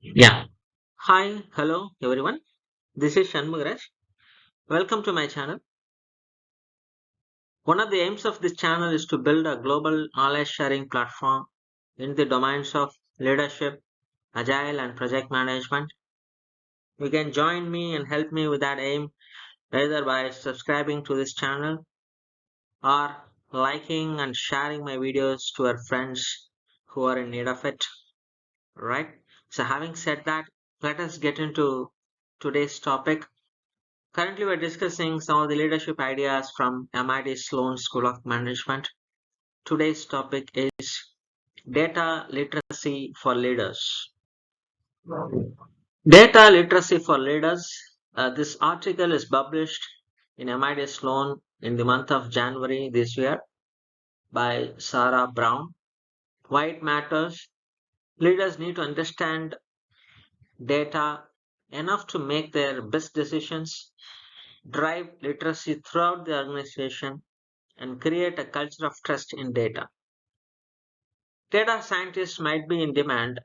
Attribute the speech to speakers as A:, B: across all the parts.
A: Yeah. Hi, hello everyone. This is Shanmugaraj. Welcome to my channel. One of the aims of this channel is to build a global knowledge sharing platform in the domains of leadership, agile, and project management. You can join me and help me with that aim either by subscribing to this channel or liking and sharing my videos to our friends who are in need of it. Right? So, having said that, let us get into today's topic. Currently, we're discussing some of the leadership ideas from MIT Sloan School of Management. Today's topic is data literacy for leaders. Data literacy for leaders. This article is published in MIT Sloan in the month of January this year by Sarah Brown. Why it matters? Leaders need to understand data enough to make their best decisions, drive literacy throughout the organization, and create a culture of trust in data. Data scientists might be in demand,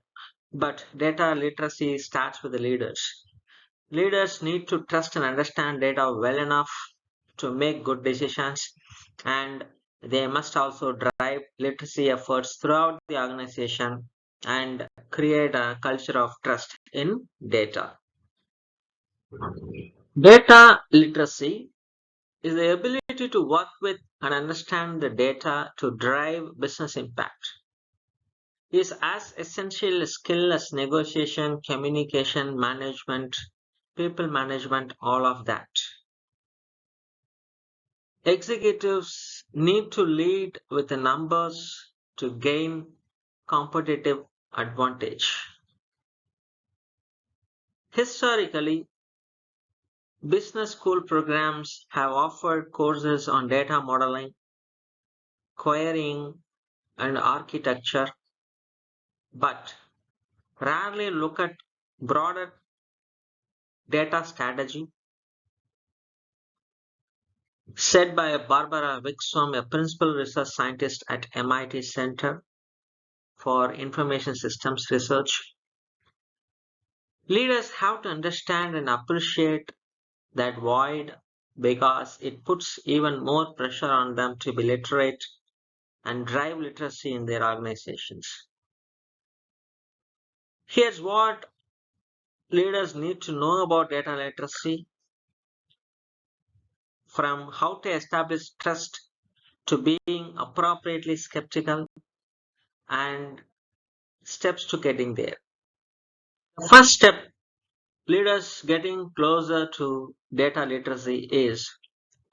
A: but data literacy starts with the leaders. Leaders need to trust and understand data well enough to make good decisions, and they must also drive literacy efforts throughout the organization and create a culture of trust in data. Data literacy is the ability to work with and understand the data to drive business impact. Is as essential a skill as negotiation, communication, management, people management, all of that. Executives need to lead with the numbers to gain competitive advantage. Historically, business school programs have offered courses on data modeling, querying, and architecture, but rarely look at broader data strategy. Said by Barbara Wickstrom, a principal research scientist at MIT Center for Information Systems Research. Leaders have to understand and appreciate that void because it puts even more pressure on them to be literate and drive literacy in their organizations. Here's what leaders need to know about data literacy, from how to establish trust to being appropriately skeptical and steps to getting there. The first step, leaders getting closer to data literacy, is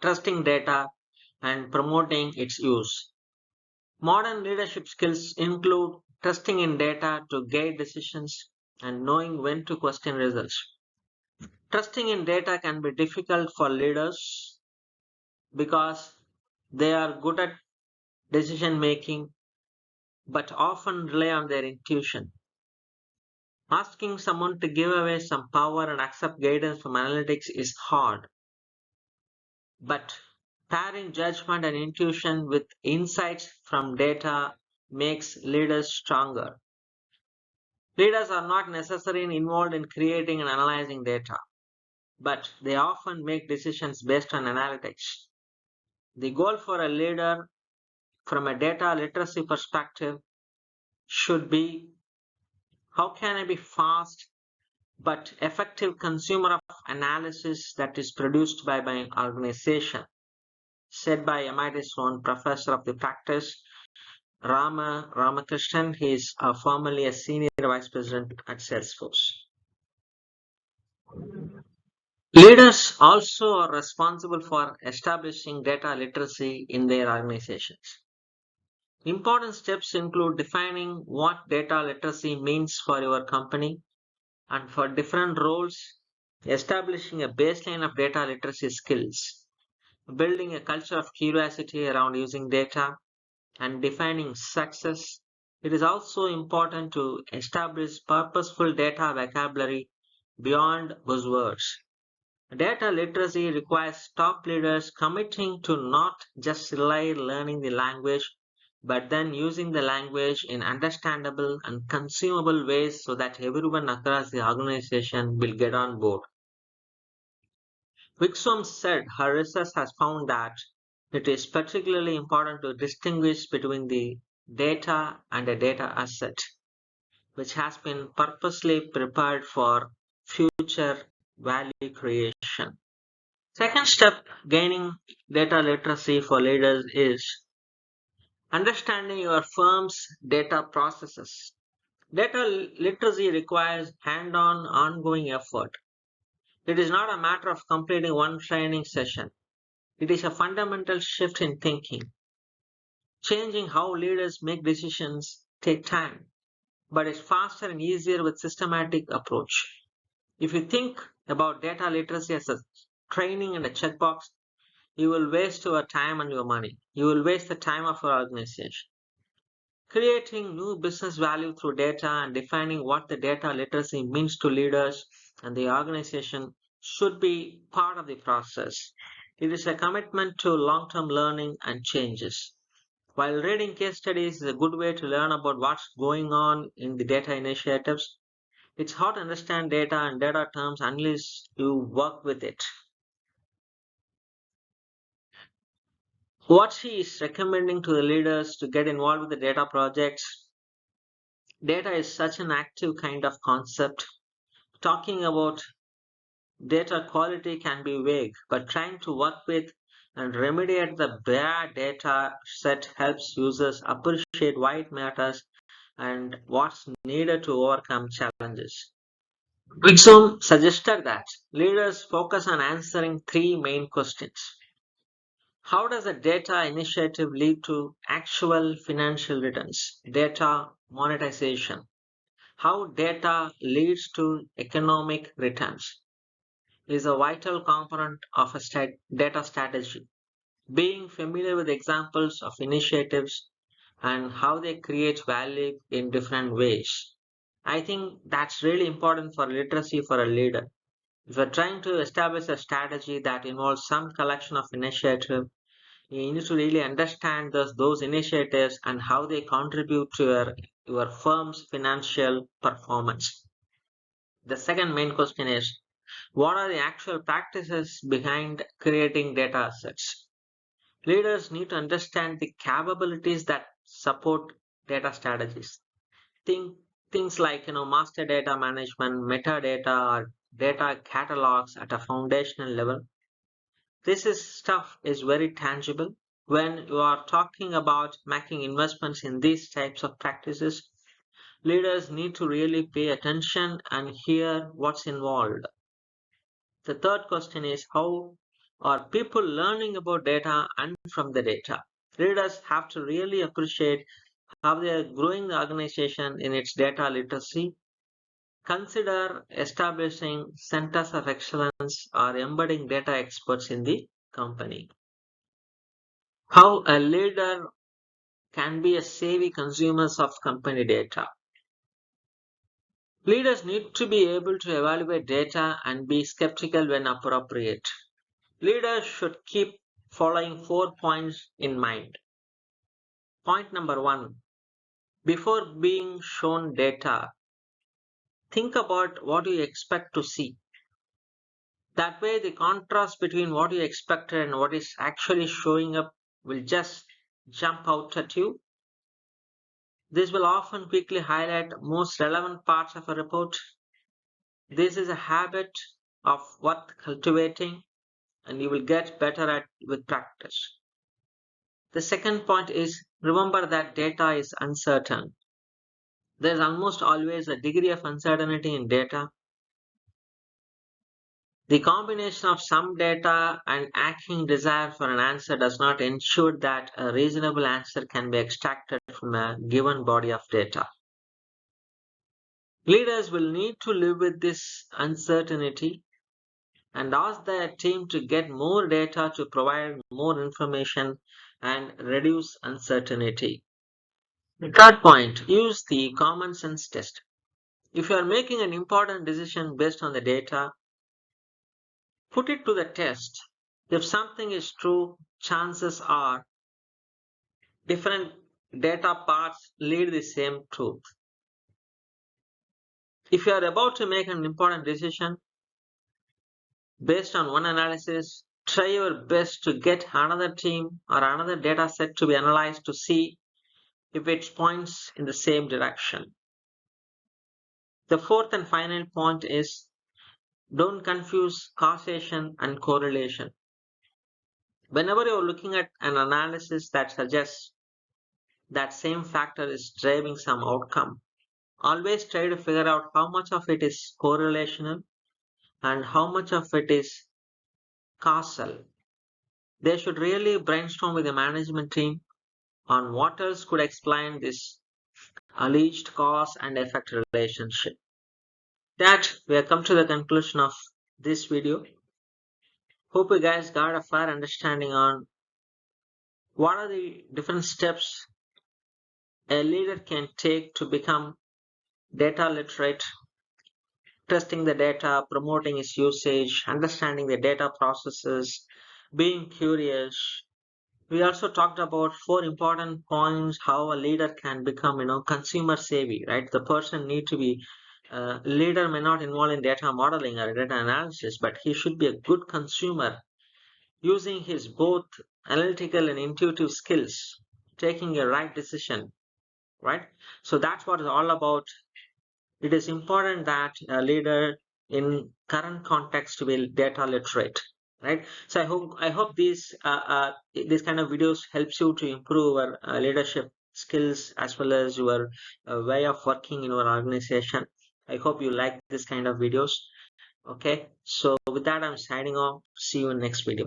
A: trusting data and promoting its use. Modern leadership skills include trusting in data to guide decisions and knowing when to question results. Trusting in data can be difficult for leaders because they are good at decision making but often rely on their intuition. Asking someone to give away some power and accept guidance from analytics is hard, but pairing judgment and intuition with insights from data makes leaders stronger. Leaders are not necessarily involved in creating and analyzing data, but they often make decisions based on analytics. The goal for a leader from a data literacy perspective should be, how can I be fast but effective consumer of analysis that is produced by my organization? Said by MIT Sloan professor of the practice Ramakrishnan. He is formerly a senior vice president at Salesforce. Leaders also are responsible for establishing data literacy in their organizations. Important steps include defining what data literacy means for your company and for different roles, establishing a baseline of data literacy skills, building a culture of curiosity around using data, and defining success. It is also important to establish purposeful data vocabulary beyond buzzwords. Data literacy requires top leaders committing to not just rely learning the language, but then using the language in understandable and consumable ways so that everyone across the organization will get on board. Wixom said her research has found that it is particularly important to distinguish between the data and a data asset, which has been purposely prepared for future value creation. Second step, gaining data literacy for leaders is understanding your firm's data processes. Data literacy requires hand-on ongoing effort. It is not a matter of completing one training session. It is a fundamental shift in thinking. Changing how leaders make decisions take time, but it's faster and easier with systematic approach. If you think about data literacy as a training and a checkbox, you will waste your time and your money. You will waste the time of your organization. Creating new business value through data and defining what the data literacy means to leaders and the organization should be part of the process. It is a commitment to long-term learning and changes. While reading case studies is a good way to learn about what's going on in the data initiatives, it's hard to understand data and data terms unless you work with it. What she is recommending to the leaders to get involved with the data projects. Data is such an active kind of concept. Talking about data quality can be vague, but trying to work with and remediate the bad data set helps users appreciate why it matters and what's needed to overcome challenges. Wixom suggested that leaders focus on answering three main questions. How does a data initiative lead to actual financial returns? Data monetization. How data leads to economic returns is a vital component of a data strategy. Being familiar with examples of initiatives and how they create value in different ways. I think that's really important for literacy for a leader. If you're trying to establish a strategy that involves some collection of initiatives, you need to really understand those initiatives and how they contribute to your firm's financial performance. The second main question is what are the actual practices behind creating data assets? Leaders need to understand the capabilities that support data strategies. Think things like master data management, metadata, or data catalogs at a foundational level. Stuff is very tangible. When you are talking about making investments in these types of practices, leaders need to really pay attention and hear what's involved. The third question is how are people learning about data and from the data? Leaders have to really appreciate how they are growing the organization in its data literacy. Consider establishing centers of excellence or embedding data experts in the company. How a leader can be a savvy consumers of company data. Leaders need to be able to evaluate data and be skeptical when appropriate. Leaders should keep following 4 points in mind. Point number one, before being shown data, think about what you expect to see. That way, the contrast between what you expected and what is actually showing up will just jump out at you. This will often quickly highlight most relevant parts of a report. This is a habit of worth cultivating, and you will get better at with practice. The second point is remember that data is uncertain. There is almost always a degree of uncertainty in data. The combination of some data and aching desire for an answer does not ensure that a reasonable answer can be extracted from a given body of data. Leaders will need to live with this uncertainty and ask their team to get more data to provide more information and reduce uncertainty. The third point, use the common sense test. If you are making an important decision based on the data, put it to the test. If something is true, chances are different data paths lead the same truth. If you are about to make an important decision based on one analysis, try your best to get another team or another data set to be analyzed to see if it points in the same direction. The fourth and final point is, don't confuse causation and correlation. Whenever you're looking at an analysis that suggests that same factor is driving some outcome, always try to figure out how much of it is correlational and how much of it is causal. They should really brainstorm with the management team on what else could explain this alleged cause and effect relationship. That we have come to the conclusion of this video. Hope you guys got a fair understanding on what are the different steps a leader can take to become data literate, testing the data, promoting its usage, understanding the data processes, being curious. We also talked about four important points how a leader can become, consumer savvy, right? The person need to be leader may not involve in data modeling or data analysis, but he should be a good consumer using his both analytical and intuitive skills, taking a right decision, right? So that's what it's all about. It is important that a leader in current context to be data literate, right? So I hope these kind of videos helps you to improve your leadership skills as well as your way of working in your organization. I hope you like this kind of videos. Okay, so with that, I'm signing off. See you in next video.